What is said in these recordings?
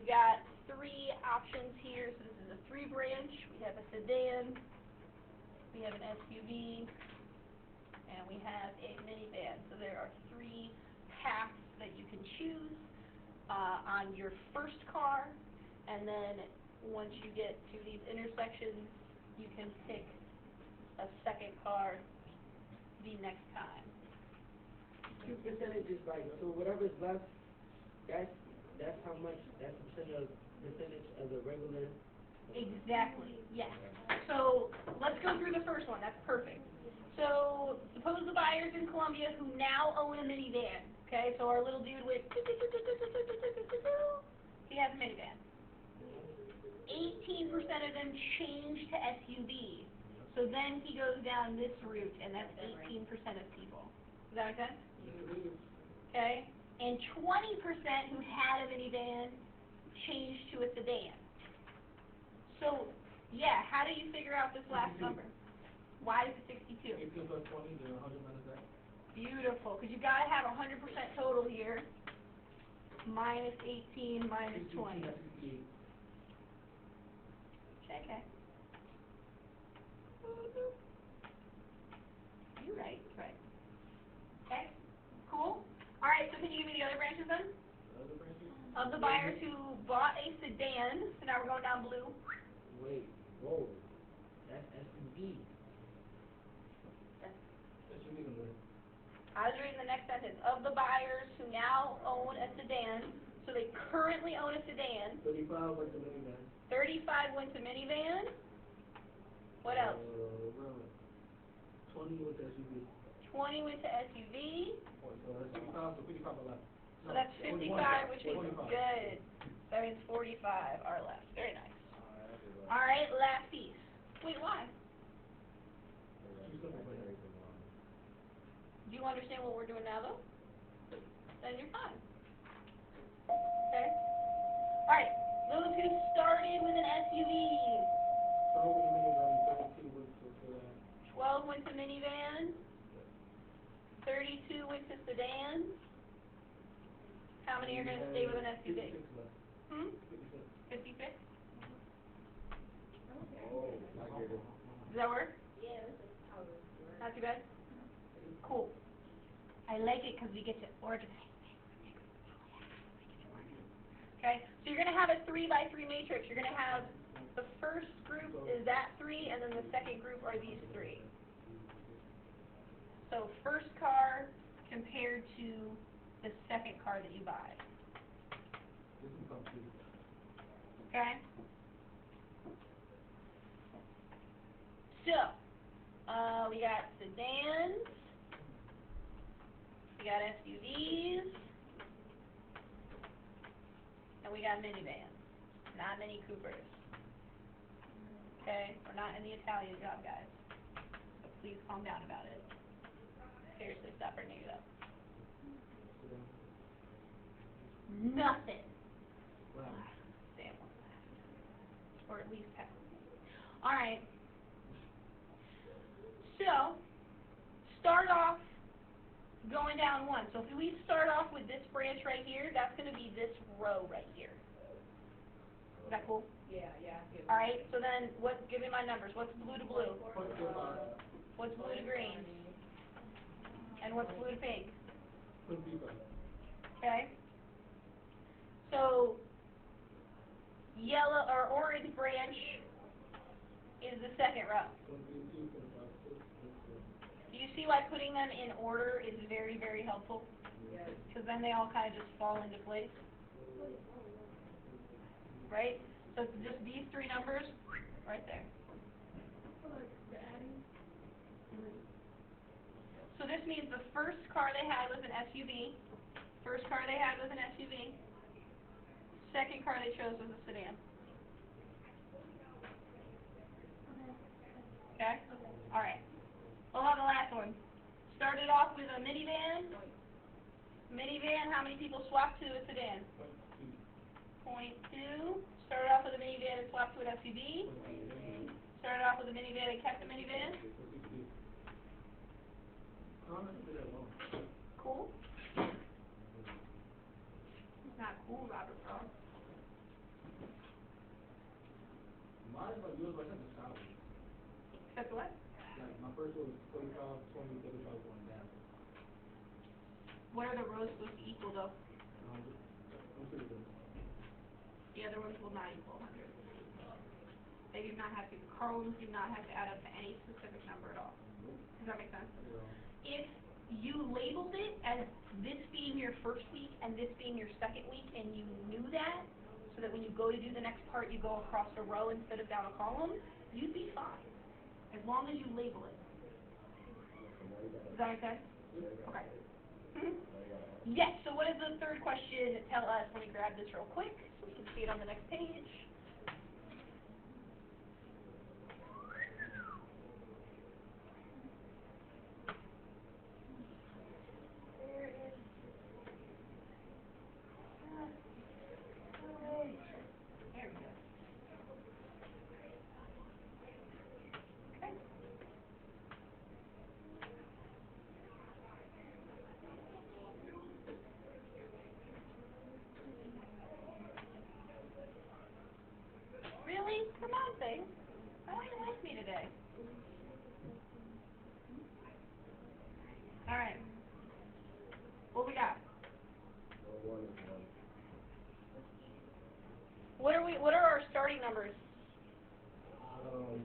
we've got three options here. So this is a three branch. We have a sedan, we have an SUV, and we have a minivan. So there are three paths that you can choose on your first car, and then once you get to these intersections, you can pick a second car the next time. 2% is like, so whatever's left, that's how much, that's percentage of the regular. Exactly, yes. So let's go through the first one. That's perfect. So suppose the buyers in Columbia who now own a minivan. Okay, so our little dude with he has a minivan. 18% of them change to SUV. So then he goes down this route, and that's 18% of people. Does that make sense? Okay. And 20% who had a minivan changed to a sedan. So, yeah, how do you figure out this last number? Why is it 62? 18 plus 20, then 100 minus that. Beautiful, because you've got to have 100% total here. Minus 18 minus 20. Okay. You're right, right. Okay, cool. All right, so can you give me the other branches then? Other branches? Of the buyers who bought a sedan, so now we're going down blue. Wait, whoa, that's SUV. SUV number. I was reading the next sentence. Of the buyers who now own a sedan, so they currently own a sedan. 35 went to minivan. 35 went to minivan. What else? 20 went to SUV. 20 went to SUV. So that's 55, so 55 are left. So that's 55, which is 45. good. That means 45 are left. Very nice. All right, last piece. Wait, why? Do you understand what we're doing now, though? Then you're fine. Okay. All right. Those who started with an SUV. 12 went to minivan. 32 went to sedan. How many are going to stay with an SUV? 56? Does that work? Yeah, this is how this works. Not too bad? Cool. I like it because we get to organize things. Okay, so you're going to have a 3 by 3 matrix. You're going to have the first group is that 3, and then the second group are these 3. So first car compared to the second car that you buy. Okay? So, we got sedans, we got SUVs, and we got minivans. Not many Coopers. Okay? We're not in the Italian job, guys. So please calm down about it. Seriously, stop bringing it up. Nothing. Sam won't laugh. Or at least half. Alright. So, start off going down one. So if we start off with this branch right here, that's going to be this row right here. Is that cool? Yeah. Alright, so then, give me my numbers. What's blue to blue? What's blue to green? And what's blue to pink? Okay? So, yellow or orange branch is the second row. Do you see why putting them in order is very, very helpful? Because then they all kind of just fall into place. Right? So it's just these 3 numbers right there. So this means the first car they had was an SUV. First car they had was an SUV. Second car they chose was a sedan. Okay? Alright. What about the last one? Started off with a minivan. Minivan, how many people swapped to a sedan? 0.2. Started off with a minivan and swapped to an SUV. Started off with a minivan and kept the minivan. Cool? It's not cool, Robert Frost. Mine is like yours, but I think it's salary. Except what? Like, my first one was 45, 20, 35, going down. What are the rows supposed to equal though? 100. I'm pretty good. The other ones will not equal 100. They do not have to, the columns do not have to add up to any specific number at all. Does that make sense? Yeah. If you labeled it as this being your first week and this being your second week, and you knew that, so that when you go to do the next part, you go across a row instead of down a column, you'd be fine, as long as you label it. Does that make sense? Okay. Yes, so what does the third question tell us? Let me grab this real quick, so we can see it on the next page. There is... there we go. Okay. Really? Come on, thing. Why don't you like me today? Alright. What we got? What are our starting numbers?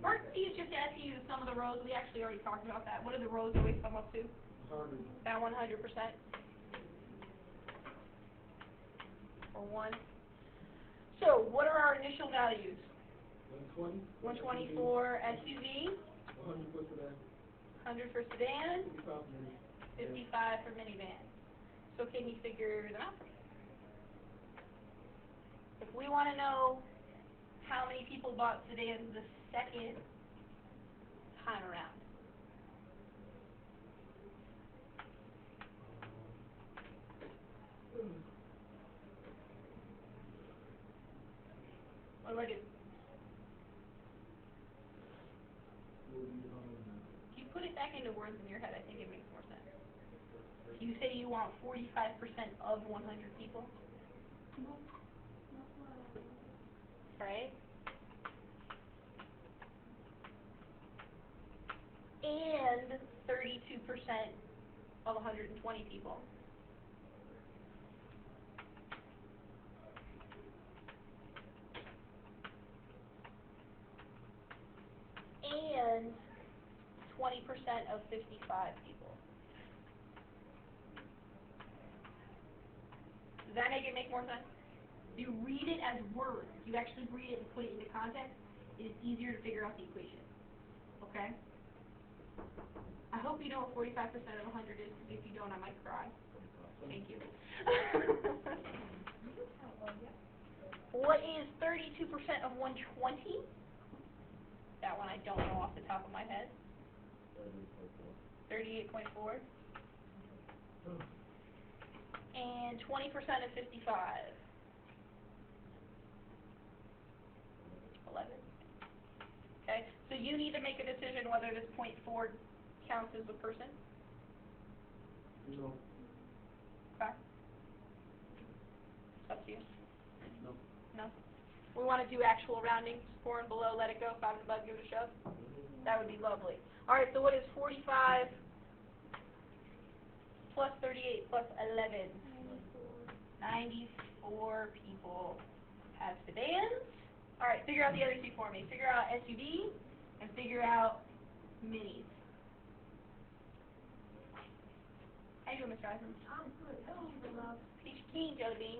Part C is just asking you some of the rows. We actually already talked about that. What do the rows always come up to? 100. That 100%. Or 1. So, what are our initial values? 120. 120 for SUV, 100 for sedan. 100 for sedan, 55 mini. 55 for minivan. So can you figure them out? If we want to know how many people bought sedans the second time around, what do I do? If you put it back into words in your head, I think it makes more sense. You say you want 45% of 100 people, right? And 32% of 120 people. And 20% of 55 people. Does that make more sense? If you read it as words, you actually read it and put it into context, it is easier to figure out the equation. Okay? I hope you know what 45% of 100 is, because if you don't, I might cry. Thank you. What is 32% of 120? That one I don't know off the top of my head. 38.4. And 20% of 55. 11. Okay, so you need to make a decision whether this 0.4 counts as a person. No. Okay. It's up to you. No. No? We want to do actual rounding. 4 and below, let it go. 5 and above, give it a shove. That would be lovely. Alright, so what is 45 plus 38 plus 11? 94 people have sedans. Alright, figure out the other two for me. Figure out SUV and figure out minis. How you doing, Mr. Eisen? I'm good. How are you, love? Peach Keen, Jelly Bean.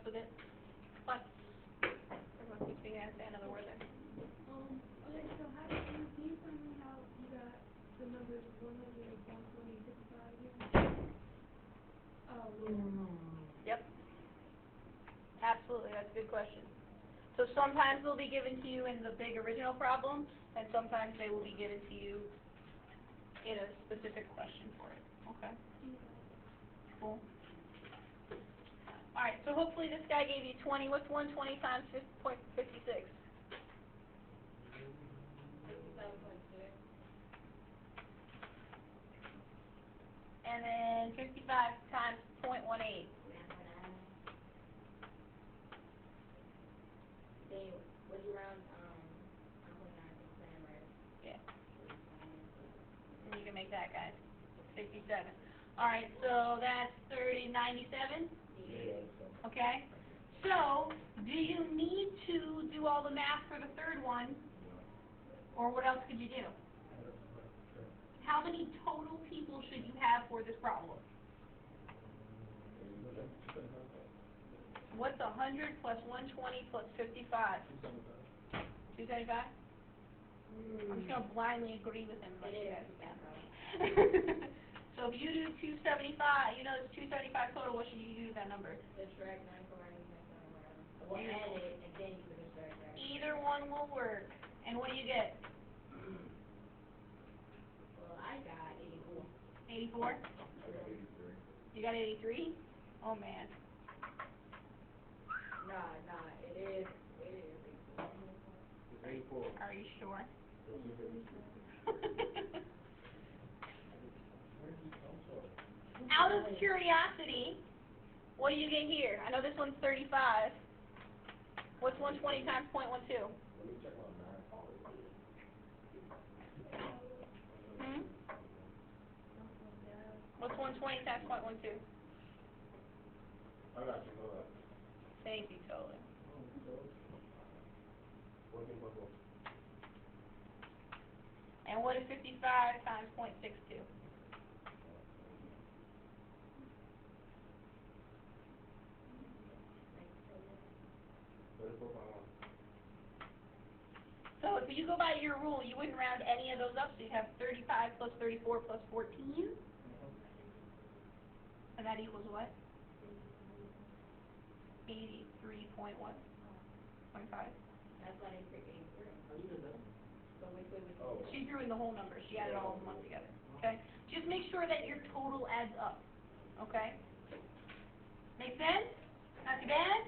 with it. But, everyone keeps me gonna say another word there. Okay, so how do you, can you tell me how you got the numbers 100, 120, 55 here? Oh, Lord. Yep. Absolutely, that's a good question. So sometimes they'll be given to you in the big original problem, and sometimes they will be given to you in a specific question for it. Okay? Cool. Alright, so hopefully this guy gave you 20. What's 120 times 0.56? 57.6. And then 55 times 0.18. Then, would you round, 1.9 right? Yeah. And you can make that, guys. 67. Alright, so that's 97? Okay? So, do you need to do all the math for the third one? Or what else could you do? How many total people should you have for this problem? What's 100 plus 120 plus 55? 275? I'm just going to blindly agree with him. Like you guys can. So if you do 275, you know it's 275 total, what should you do with that number? Subtract 9 or well, add it, and then you can subtract that. Either one will work. And what do you get? Well, I got 84? 84. You got 83? Oh man. Nah, it is. It's 84. Are you sure? Out of curiosity, what do you get here? I know this one's 35. What's 120 times 0.12? Let me check my math. Hmm? What's 120 times 0.12? I got you, hold up. Thank you, totally. 14.4. And what is 55 times 0.62? 34.1. So if you go by your rule, you wouldn't round any of those up, so you'd have 35 plus 34 plus 14. And that equals what? 83.1? 0.5? That's why they pick 83. How you know that? So we put with. Oh. She threw in the whole number. She added all of them up together. Okay? Just make sure that your total adds up. Okay? Make sense? Not too bad?